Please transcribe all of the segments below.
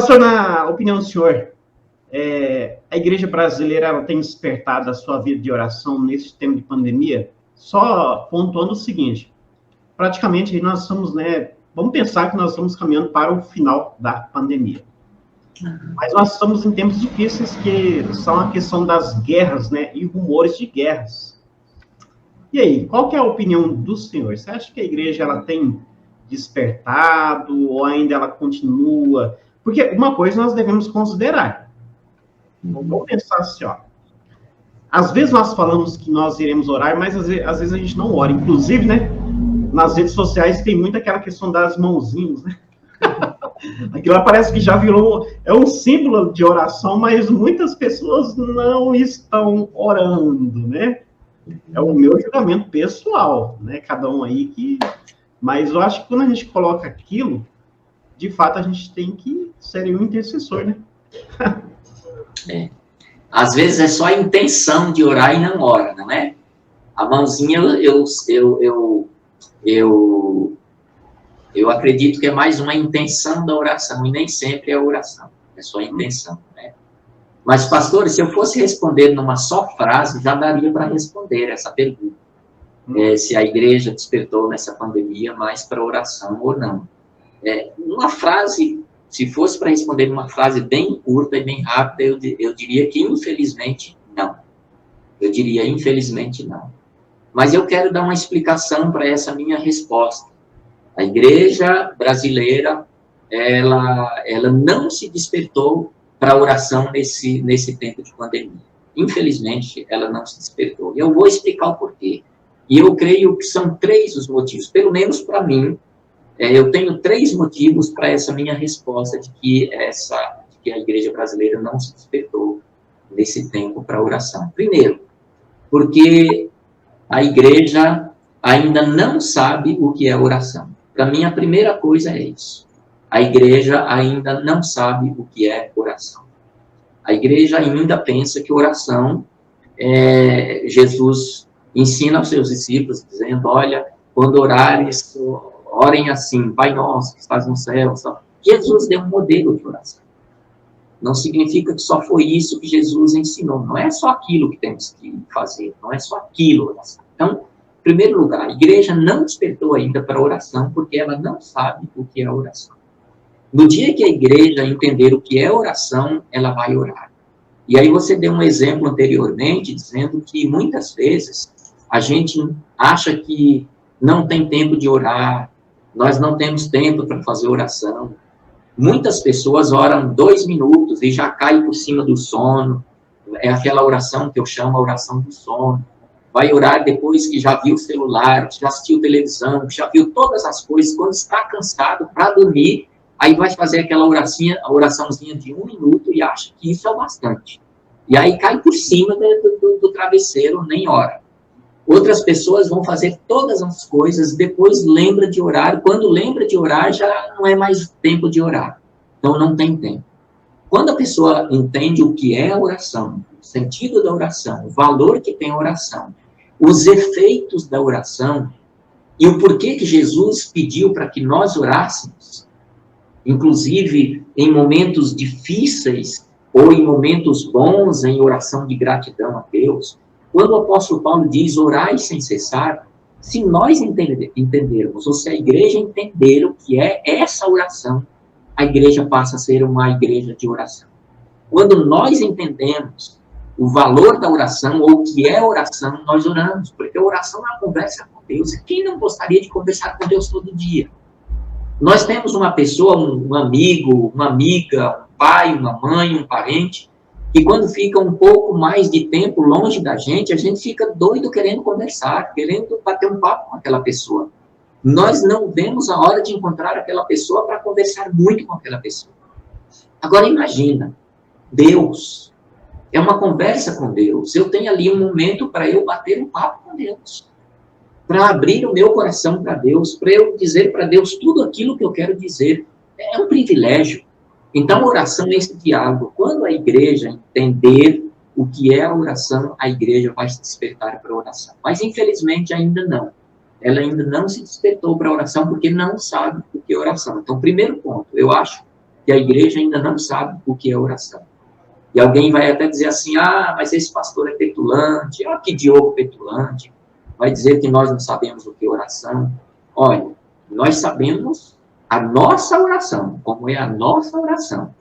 Pastor, na opinião do senhor, a igreja brasileira ela tem despertado a sua vida de oração nesse tempo de pandemia? Só pontuando o seguinte, praticamente aí nós estamos, né, vamos pensar que nós estamos caminhando para o final da pandemia. Mas nós estamos em tempos difíceis que são a questão das guerras, né, e rumores de guerras. E aí, qual que é a opinião do senhor? Você acha que a igreja ela tem despertado ou ainda ela continua? Porque uma coisa nós devemos considerar. Vamos pensar assim, ó. Às vezes nós falamos que nós iremos orar, mas às vezes a gente não ora. Inclusive, né, nas redes sociais tem muito aquela questão das mãozinhas, né? Aquilo parece que já virou, é um símbolo de oração, mas muitas pessoas não estão orando, né? É o meu julgamento pessoal, né? Cada um aí que... Mas eu acho que quando a gente coloca aquilo, de fato a gente tem que ser um intercessor, né? Às vezes é só a intenção de orar e não ora, não é? A mãozinha, eu acredito que é mais uma intenção da oração, e nem sempre é a oração, é só a intenção, né? Mas, pastor, se eu fosse responder numa só frase, já daria para responder essa pergunta. Se a igreja despertou nessa pandemia mais para oração ou não. Uma frase, se fosse para responder numa frase bem curta e bem rápida, eu diria que infelizmente não. Eu diria infelizmente não. Mas eu quero dar uma explicação para essa minha resposta. A igreja brasileira, ela não se despertou para a oração nesse tempo de pandemia. Infelizmente, ela não se despertou. E eu vou explicar o porquê. E eu creio que são 3 os motivos, pelo menos para mim. Eu tenho 3 motivos para essa minha resposta de que a igreja brasileira não se despertou nesse tempo para a oração. Primeiro, porque a igreja ainda não sabe o que é oração. Para mim, a primeira coisa é isso. A igreja ainda não sabe o que é oração. A igreja ainda pensa que oração Jesus ensina aos seus discípulos, dizendo, olha, quando orares, orem assim, Pai nosso, que estás no céu. Jesus deu um modelo de oração. Não significa que só foi isso que Jesus ensinou. Não é só aquilo que temos que fazer. Não é só aquilo. Então, em primeiro lugar, a igreja não despertou ainda para a oração, porque ela não sabe o que é a oração. No dia que a igreja entender o que é oração, ela vai orar. E aí você deu um exemplo anteriormente, dizendo que muitas vezes a gente acha que não tem tempo de orar, nós não temos tempo para fazer oração. Muitas pessoas oram 2 minutos e já caem por cima do sono. É aquela oração que eu chamo a oração do sono. Vai orar depois que já viu o celular, já assistiu televisão, já viu todas as coisas. Quando está cansado para dormir, aí vai fazer aquela oraçãozinha de 1 minuto e acha que isso é o bastante. E aí cai por cima do travesseiro, nem ora. Outras pessoas vão fazer todas as coisas, depois lembra de orar. Quando lembra de orar, já não é mais tempo de orar. Então, não tem tempo. Quando a pessoa entende o que é a oração, o sentido da oração, o valor que tem a oração, os efeitos da oração, e o porquê que Jesus pediu para que nós orássemos, inclusive em momentos difíceis, ou em momentos bons, em oração de gratidão a Deus. Quando o apóstolo Paulo diz, orai sem cessar, se nós entendermos, ou se a igreja entender o que é essa oração, a igreja passa a ser uma igreja de oração. Quando nós entendemos o valor da oração, ou o que é oração, nós oramos, porque a oração é uma conversa com Deus. E quem não gostaria de conversar com Deus todo dia? Nós temos uma pessoa, um amigo, uma amiga, um pai, uma mãe, um parente, que quando fica um pouco mais de tempo longe da gente, a gente fica doido querendo conversar, querendo bater um papo com aquela pessoa. Nós não vemos a hora de encontrar aquela pessoa para conversar muito com aquela pessoa. Agora imagina, Deus, é uma conversa com Deus. Eu tenho ali um momento para eu bater um papo com Deus, para abrir o meu coração para Deus, para eu dizer para Deus tudo aquilo que eu quero dizer. É um privilégio. Então, a oração é esse diálogo. Quando a igreja entender o que é a oração, a igreja vai se despertar para a oração. Mas, infelizmente, ainda não. Ela ainda não se despertou para a oração porque não sabe o que é oração. Então, primeiro ponto, eu acho que a igreja ainda não sabe o que é oração. E alguém vai até dizer assim, mas esse pastor é petulante, que Diogo petulante, vai dizer que nós não sabemos o que é oração. Olha, nós sabemos a nossa oração, como é a nossa oração,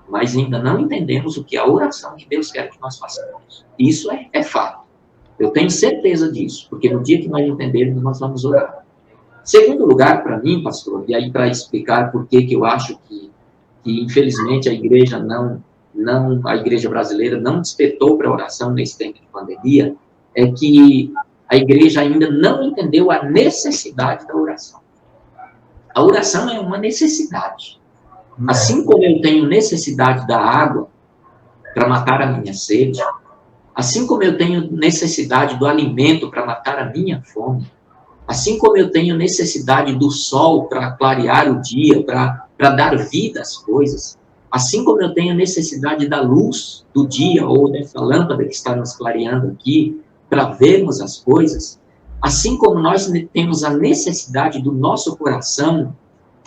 mas ainda não entendemos o que é a oração que Deus quer que nós façamos. Isso é fato. Eu tenho certeza disso, porque no dia que nós entendermos, nós vamos orar. Segundo lugar, para mim, pastor, e aí para explicar por que eu acho que infelizmente a igreja a igreja brasileira não despertou para a oração nesse tempo de pandemia, é que a igreja ainda não entendeu a necessidade da oração. A oração é uma necessidade. Assim como eu tenho necessidade da água para matar a minha sede, assim como eu tenho necessidade do alimento para matar a minha fome, assim como eu tenho necessidade do sol para clarear o dia, para dar vida às coisas, assim como eu tenho necessidade da luz do dia ou dessa lâmpada que está nos clareando aqui para vermos as coisas, assim como nós temos a necessidade do nosso coração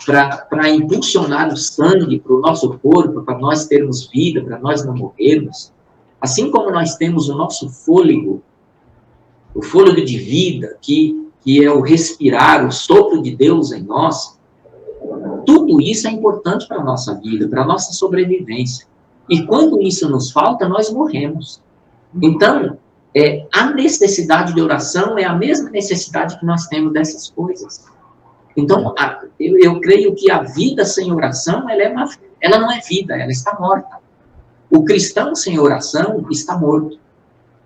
para impulsionar o sangue para o nosso corpo, para nós termos vida, para nós não morrermos, assim como nós temos o nosso fôlego, o fôlego de vida, que é o respirar, o sopro de Deus em nós, tudo isso é importante para a nossa vida, para a nossa sobrevivência. E quando isso nos falta, nós morremos. Então, a necessidade de oração é a mesma necessidade que nós temos dessas coisas. Então, eu creio que a vida sem oração, ela não é vida, ela está morta. O cristão sem oração está morto.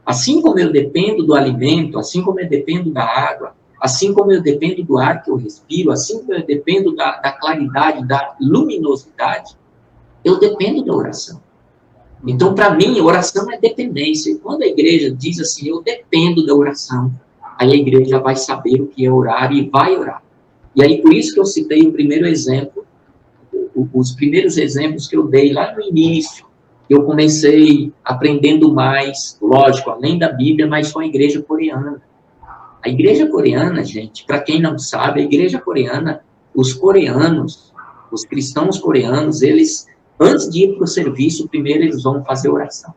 Assim como eu dependo do alimento, assim como eu dependo da água, assim como eu dependo do ar que eu respiro, assim como eu dependo da claridade, da luminosidade, eu dependo da oração. Então, para mim, oração é dependência. E quando a igreja diz assim, eu dependo da oração, aí a igreja vai saber o que é orar e vai orar. E aí, por isso que eu citei o primeiro exemplo, os primeiros exemplos que eu dei lá no início, eu comecei aprendendo mais, lógico, além da Bíblia, mas com a igreja coreana. A igreja coreana, gente, para quem não sabe, a igreja coreana, os coreanos, os cristãos coreanos, eles, antes de ir para o serviço, primeiro eles vão fazer oração.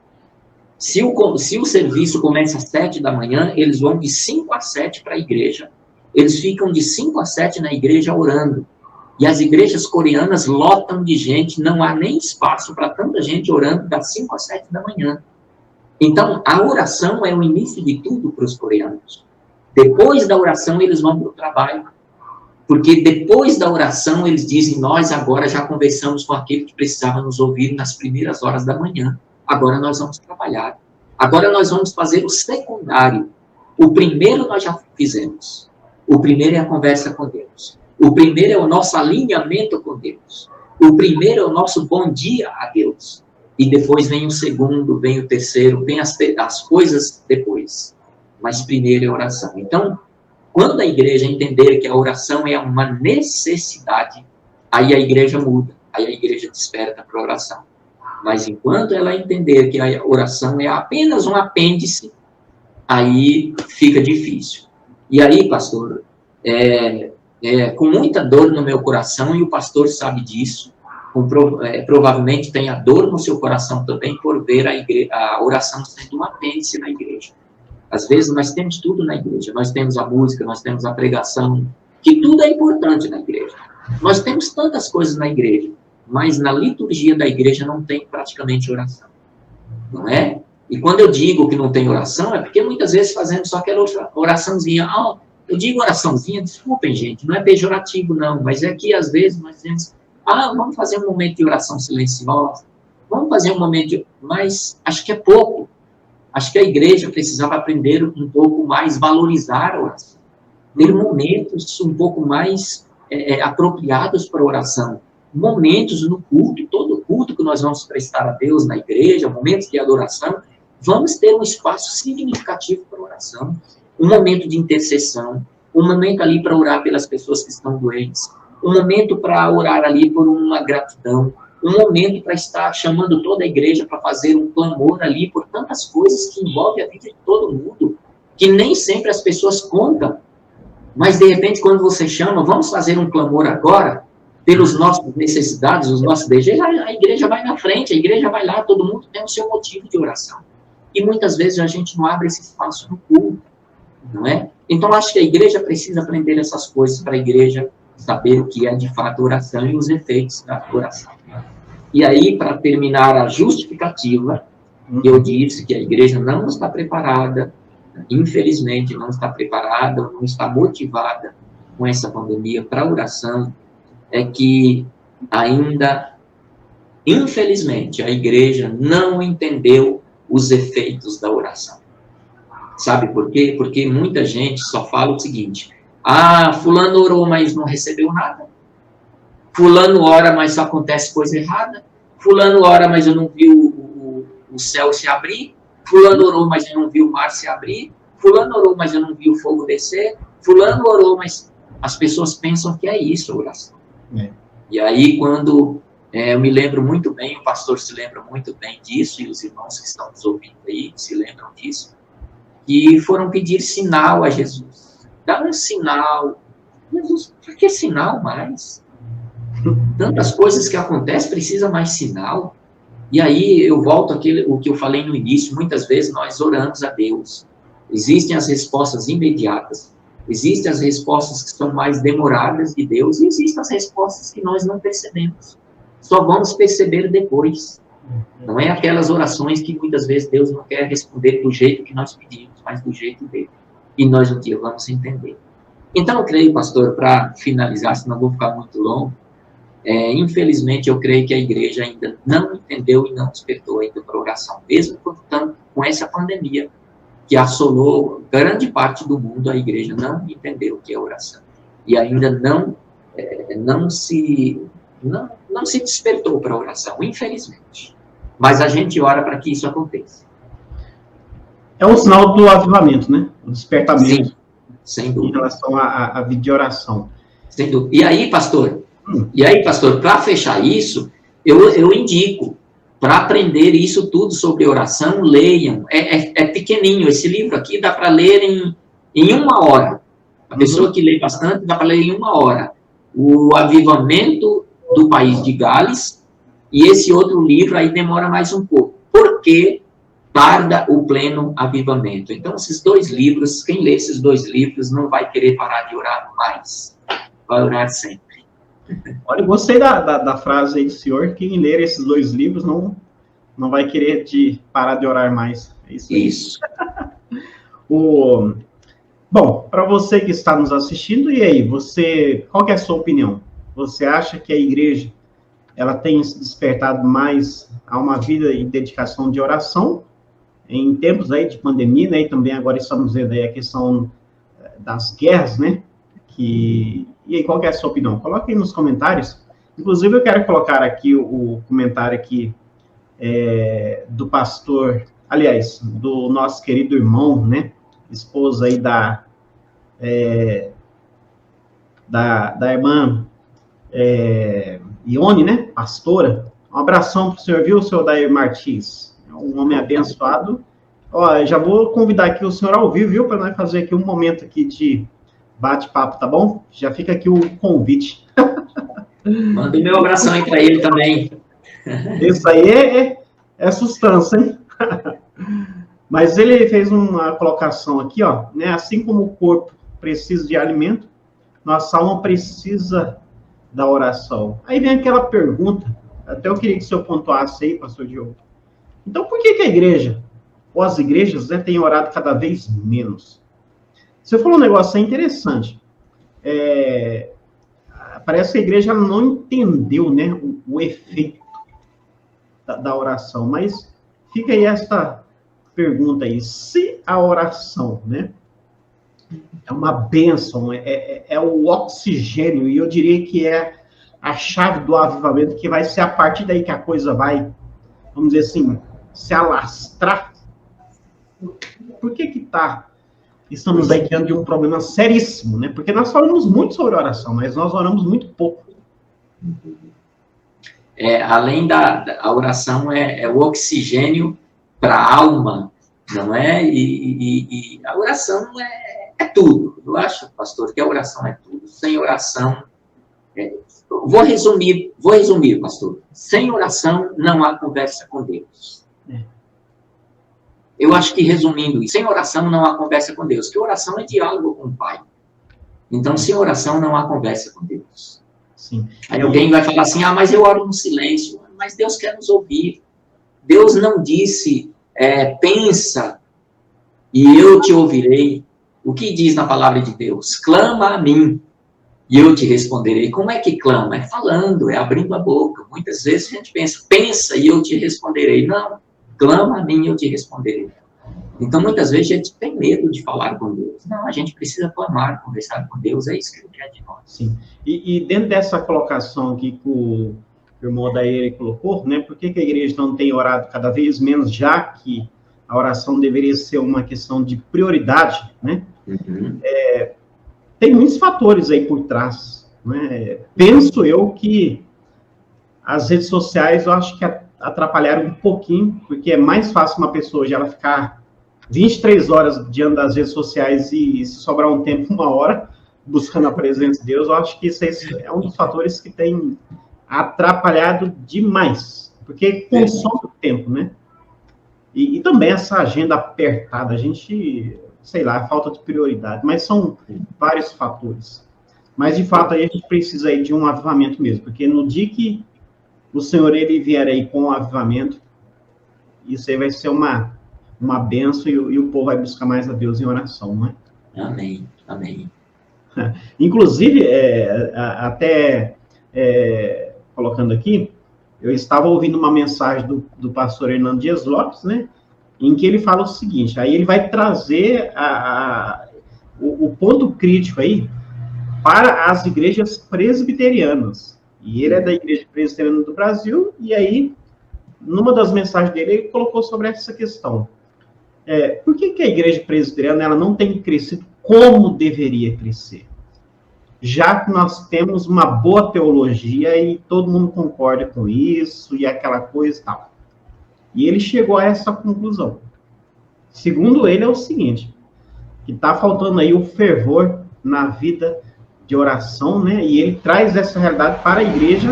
Se o serviço começa às 7 da manhã, eles vão de 5 às 7 para a igreja. Eles ficam de 5 às 7 na igreja orando. E as igrejas coreanas lotam de gente, não há nem espaço para tanta gente orando das 5 às 7 da manhã. Então, a oração é o início de tudo para os coreanos. Depois da oração, eles vão para o trabalho. Porque depois da oração, eles dizem, nós agora já conversamos com aquele que precisava nos ouvir nas primeiras horas da manhã. Agora nós vamos trabalhar. Agora nós vamos fazer o secundário. O primeiro nós já fizemos. O primeiro é a conversa com Deus. O primeiro é o nosso alinhamento com Deus. O primeiro é o nosso bom dia a Deus. E depois vem o segundo, vem o terceiro, vem as coisas depois. Mas primeiro é a oração. Então, quando a igreja entender que a oração é uma necessidade, aí a igreja muda, aí a igreja desperta para a oração. Mas enquanto ela entender que a oração é apenas um apêndice, aí fica difícil. E aí, pastor, com muita dor no meu coração, e o pastor sabe disso, provavelmente tem a dor no seu coração também por ver a oração sendo um apêndice na igreja. Às vezes nós temos tudo na igreja, nós temos a música, nós temos a pregação, que tudo é importante na igreja. Nós temos tantas coisas na igreja, mas na liturgia da igreja não tem praticamente oração, não é? E quando eu digo que não tem oração, é porque muitas vezes fazemos só aquela oraçãozinha. Eu digo oraçãozinha, desculpem gente, não é pejorativo não, mas é que às vezes nós dizemos, vamos fazer um momento de oração silenciosa, vamos fazer um momento mas acho que é pouco. Acho que a igreja precisava aprender um pouco mais, valorizar a oração. Ter momentos um pouco mais apropriados para a oração. Momentos no culto, todo culto que nós vamos prestar a Deus na igreja, momentos de adoração, vamos ter um espaço significativo para a oração. Um momento de intercessão, um momento ali para orar pelas pessoas que estão doentes, um momento para orar ali por uma gratidão, um momento para estar chamando toda a igreja para fazer um clamor ali por tantas coisas que envolvem a vida de todo mundo, que nem sempre as pessoas contam. Mas, de repente, quando você chama, vamos fazer um clamor agora pelas nossas necessidades, os nossos desejos, a igreja vai na frente, a igreja vai lá, todo mundo tem o seu motivo de oração. E muitas vezes a gente não abre esse espaço no culto, não é? Então, acho que a igreja precisa aprender essas coisas para a igreja saber o que é de fato oração e os efeitos da oração. E aí, para terminar a justificativa, eu disse que a igreja não está preparada, infelizmente não está preparada, não está motivada com essa pandemia para a oração, é que ainda, infelizmente, a igreja não entendeu os efeitos da oração. Sabe por quê? Porque muita gente só fala o seguinte: fulano orou, mas não recebeu nada. Fulano ora, mas só acontece coisa errada. Fulano ora, mas eu não vi o céu se abrir. Fulano orou, mas eu não vi o mar se abrir. Fulano orou, mas eu não vi o fogo descer. Fulano orou, mas as pessoas pensam que é isso a oração. E aí, quando eu me lembro muito bem, o pastor se lembra muito bem disso, e os irmãos que estão nos ouvindo aí se lembram disso, que foram pedir sinal a Jesus. Dá um sinal. Jesus, por que sinal mais? Tantas coisas que acontecem, precisa mais sinal. E aí eu volto o que eu falei no início, muitas vezes nós oramos a Deus. Existem as respostas imediatas, existem as respostas que são mais demoradas de Deus, e existem as respostas que nós não percebemos. Só vamos perceber depois. Não é aquelas orações que muitas vezes Deus não quer responder do jeito que nós pedimos, mas do jeito dele. E nós um dia vamos entender. Então eu creio, pastor, para finalizar, senão eu vou ficar muito longo, infelizmente eu creio que a igreja ainda não entendeu e não despertou ainda para a oração, mesmo com essa pandemia que assolou grande parte do mundo, a igreja não entendeu o que é oração. E ainda não se despertou para a oração, infelizmente. Mas a gente ora para que isso aconteça. É um sinal do avivamento, né? O despertamento. Sim, sem dúvida. Em relação à vida de oração. Sem dúvida. E aí, pastor, para fechar isso, eu indico, para aprender isso tudo sobre oração, leiam. É pequenininho, esse livro aqui dá para ler em 1 hora. A pessoa que lê bastante dá para ler em 1 hora. O Avivamento do País de Gales, e esse outro livro aí demora mais um pouco. Por que tarda o pleno avivamento? Então, esses 2 livros, quem lê esses 2 livros não vai querer parar de orar mais. Vai orar sempre. Olha, eu gostei da frase aí do senhor: quem ler esses 2 livros não vai querer parar de orar mais. É isso aí. Isso. Bom, para você que está nos assistindo, e aí, qual que é a sua opinião? Você acha que a igreja ela tem se despertado mais a uma vida e dedicação de oração em tempos aí de pandemia, né? E também agora estamos vendo aí a questão das guerras, né? E aí, qual que é a sua opinião? Coloque aí nos comentários. Inclusive, eu quero colocar aqui o comentário aqui do pastor, aliás, do nosso querido irmão, né? Esposa aí da irmã Ione, né? Pastora. Um abração para o senhor, viu, senhor Dair Martins? É um homem abençoado. Ó, já vou convidar aqui o senhor ao vivo, viu? Para nós fazer aqui um momento aqui de bate-papo, tá bom? Já fica aqui o convite. Manda o meu abração aí para ele também. Isso aí é sustância, hein? Mas ele fez uma colocação aqui, ó, né? Assim como o corpo precisa de alimento, nossa alma precisa da oração. Aí vem aquela pergunta, até eu queria que o senhor pontuasse aí, pastor Diogo. Então, por que a igreja, ou as igrejas, né, têm orado cada vez menos? Você falou um negócio aí interessante. Parece que a igreja não entendeu, né, o efeito da oração. Mas fica aí esta pergunta aí. Se a oração, né, é uma bênção, é o oxigênio, e eu diria que é a chave do avivamento, que vai ser a partir daí que a coisa vai, vamos dizer assim, se alastrar. Por que estamos aí diante de um problema seríssimo, né? Porque nós falamos muito sobre oração, mas nós oramos muito pouco. Além a oração é o oxigênio para a alma, não é? E a oração é tudo. Eu acho, pastor, que a oração é tudo. Sem oração, Vou resumir, pastor. Sem oração não há conversa com Deus. Eu acho que, resumindo, sem oração não há conversa com Deus, porque oração é diálogo com o Pai. Então, sem oração não há conversa com Deus. Sim. Aí alguém vai falar assim, mas eu oro no silêncio. Mas Deus quer nos ouvir. Deus não disse, pensa e eu te ouvirei. O que diz na palavra de Deus? Clama a mim e eu te responderei. Como é que clama? É falando, é abrindo a boca. Muitas vezes a gente pensa e eu te responderei. Não, clama a mim e eu te responderei. Então, muitas vezes a gente tem medo de falar com Deus. Não, a gente precisa clamar, conversar com Deus, é isso que Ele quer de nós. Sim. E dentro dessa colocação aqui que o irmão Daíra colocou, né, por que a igreja não tem orado cada vez menos, já que a oração deveria ser uma questão de prioridade, né? Uhum. Tem muitos fatores aí por trás, né? Penso eu que as redes sociais, eu acho que atrapalharam um pouquinho, porque é mais fácil uma pessoa hoje ela ficar 23 horas diante das redes sociais e se sobrar um tempo, 1 hora, buscando a presença de Deus. Eu acho que isso é um dos fatores que tem atrapalhado demais, porque consome o tempo, né? E também essa agenda apertada, a gente, sei lá, falta de prioridade, mas são vários fatores. Mas, de fato, aí a gente precisa aí de um avivamento mesmo, porque no dia que o Senhor, ele vier aí com o avivamento, isso aí vai ser uma bênção e o povo vai buscar mais a Deus em oração, né? Amém, amém. Inclusive, colocando aqui, eu estava ouvindo uma mensagem do pastor Hernando Dias Lopes, né, em que ele fala o seguinte, aí ele vai trazer o ponto crítico aí para as igrejas presbiterianas. E ele é da Igreja Presbiteriana do Brasil, e aí, numa das mensagens dele, ele colocou sobre essa questão. Por que a Igreja Presbiteriana ela não tem crescido como deveria crescer? Já que nós temos uma boa teologia e todo mundo concorda com isso e aquela coisa e tal. E ele chegou a essa conclusão. Segundo ele, é o seguinte, que está faltando aí o fervor na vida de oração, né? E ele traz essa realidade para a igreja,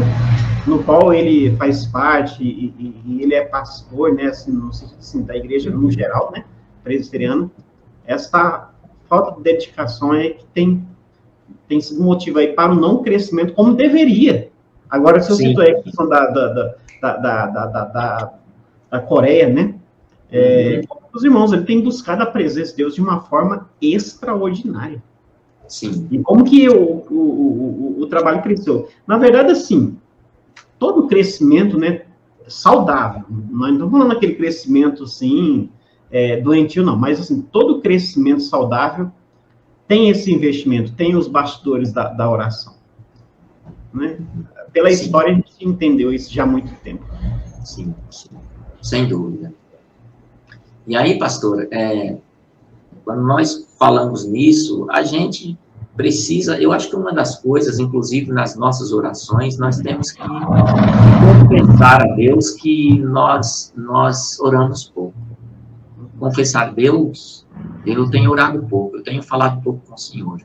no qual ele faz parte e ele é pastor, né? Assim, da igreja no geral, né? Presbiteriana. Essa falta de dedicação é que tem sido motivo aí para o não crescimento como deveria. Agora, se eu cito aí a questão da Coreia, né? Os irmãos, ele tem buscado a presença de Deus de uma forma extraordinária. Sim. E como que o trabalho cresceu? Na verdade, assim, todo crescimento, né, saudável, não estamos falando aquele crescimento, assim, doentio, não, mas, assim, todo crescimento saudável tem esse investimento, tem os bastidores da oração. Né? Pela história, a gente entendeu isso já há muito tempo. Sim, sem dúvida. E aí, pastor, quando nós falamos nisso, a gente precisa, eu acho que uma das coisas, inclusive nas nossas orações, nós temos que confessar a Deus que nós oramos pouco. Confessar a Deus, eu tenho orado pouco, eu tenho falado pouco com o Senhor.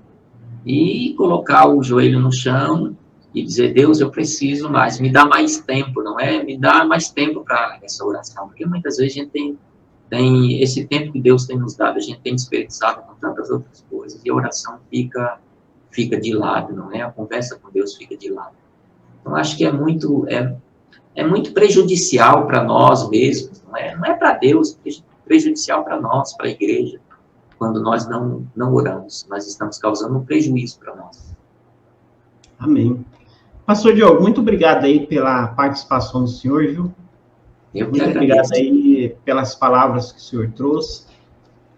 E colocar o joelho no chão e dizer, Deus, eu preciso mais, me dá mais tempo, não é? Me dá mais tempo para essa oração, porque muitas vezes a gente tem esse tempo que Deus tem nos dado, a gente tem desperdiçado com tantas outras coisas, e a oração fica de lado, não é? A conversa com Deus fica de lado. Então, acho que é muito prejudicial para nós mesmos, não é? Não é para Deus, é prejudicial para nós, para a igreja, quando nós não oramos, nós estamos causando um prejuízo para nós. Amém. Pastor Diogo, muito obrigado aí pela participação do senhor, viu? Muito obrigado aí pelas palavras que o senhor trouxe.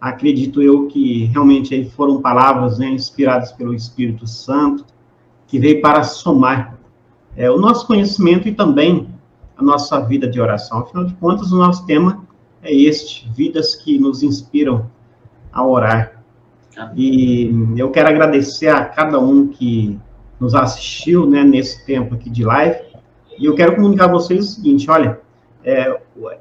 Acredito eu que realmente aí foram palavras, né, inspiradas pelo Espírito Santo, que veio para somar o nosso conhecimento e também a nossa vida de oração. Afinal de contas, o nosso tema é este, vidas que nos inspiram a orar. E eu quero agradecer a cada um que nos assistiu, né, nesse tempo aqui de live, e eu quero comunicar a vocês o seguinte, olha,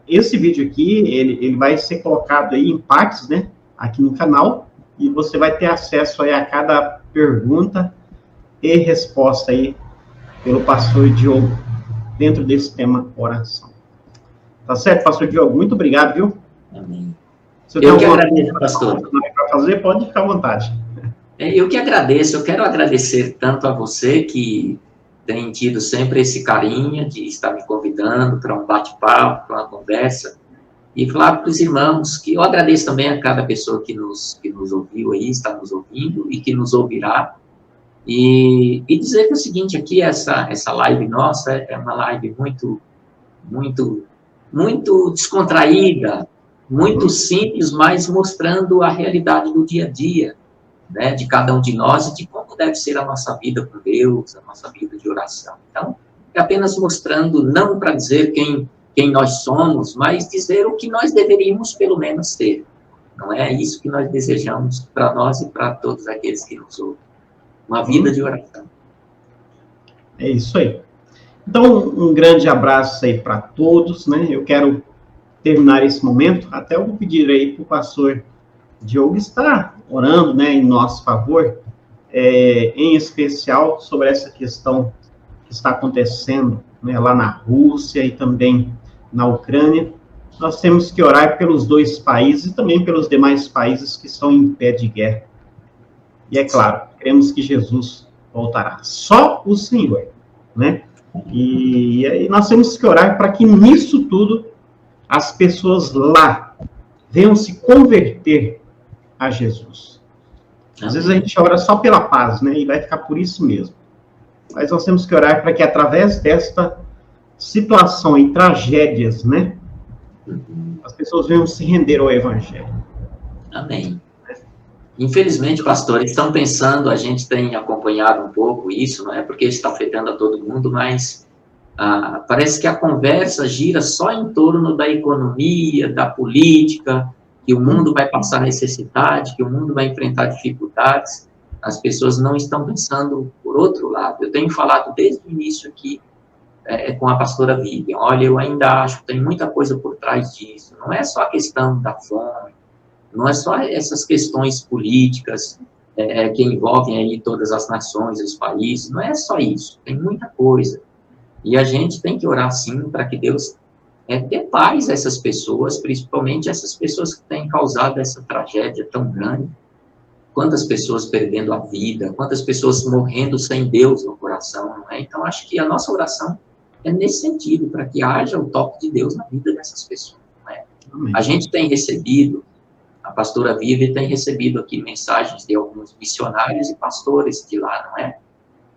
esse vídeo aqui, ele vai ser colocado aí em partes, né, aqui no canal, e você vai ter acesso aí a cada pergunta e resposta aí pelo pastor Diogo, dentro desse tema oração. Tá certo, pastor Diogo? Muito obrigado, viu? Amém. Se eu que agradeço, pastor. Para fazer, pode ficar à vontade. Eu que agradeço, eu quero agradecer tanto a você que tem tido sempre esse carinho de estar me convidando para um bate-papo, para uma conversa, e falar para os irmãos que eu agradeço também a cada pessoa que nos ouviu aí, está nos ouvindo e que nos ouvirá, e dizer que é o seguinte, aqui essa live nossa é uma live muito descontraída, muito simples, mas mostrando a realidade do dia a dia, né, de cada um de nós e de como deve ser a nossa vida com Deus, a nossa vida de oração. Então, é apenas mostrando, não para dizer quem nós somos, mas dizer o que nós deveríamos, pelo menos, ter. Não é isso que nós desejamos para nós e para todos aqueles que nos ouvem. Uma vida de oração. É isso aí. Então, um grande abraço aí para todos, né? Eu quero terminar esse momento, até eu vou pedir aí para o pastor Diogo estar orando, né, em nosso favor, em especial sobre essa questão que está acontecendo, né, lá na Rússia e também na Ucrânia. Nós temos que orar pelos dois países e também pelos demais países que estão em pé de guerra. E é claro, cremos que Jesus voltará. Só o Senhor, né? E aí nós temos que orar para que nisso tudo as pessoas lá venham se converter a Jesus. Às vezes a gente ora só pela paz, né? E vai ficar por isso mesmo. Mas nós temos que orar para que através desta situação e tragédias, né? As pessoas venham se render ao Evangelho. Amém. Infelizmente, pastores, estão pensando, a gente tem acompanhado um pouco isso, não é porque está afetando a todo mundo, mas parece que a conversa gira só em torno da economia, da política, que o mundo vai passar necessidade, que o mundo vai enfrentar dificuldades. As pessoas não estão pensando por outro lado. Eu tenho falado desde o início aqui com a pastora Vivian, olha, eu ainda acho que tem muita coisa por trás disso. Não é só a questão da fome, não é só essas questões políticas que envolvem aí todas as nações, os países, não é só isso, tem muita coisa. E a gente tem que orar, sim, para que Deus dê paz a essas pessoas, principalmente essas pessoas que têm causado essa tragédia tão grande. Quantas pessoas perdendo a vida, quantas pessoas morrendo sem Deus no coração, não é? Então, acho que a nossa oração é nesse sentido, para que haja o toque de Deus na vida dessas pessoas, não é? A gente tem recebido, a pastora Vivi tem recebido aqui mensagens de alguns missionários e pastores de lá, não é?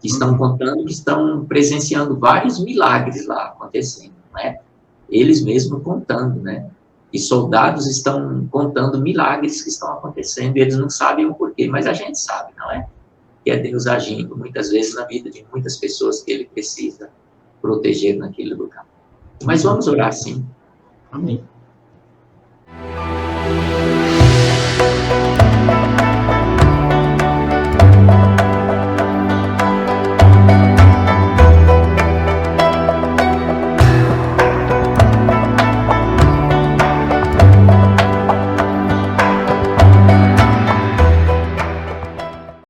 Que estão contando, que estão presenciando vários milagres lá acontecendo, não é? Eles mesmos contando, né? E soldados estão contando milagres que estão acontecendo, e eles não sabem o porquê, mas a gente sabe, não é? Que é Deus agindo, muitas vezes, na vida de muitas pessoas que Ele precisa proteger naquele lugar. Mas vamos orar, sim. Amém.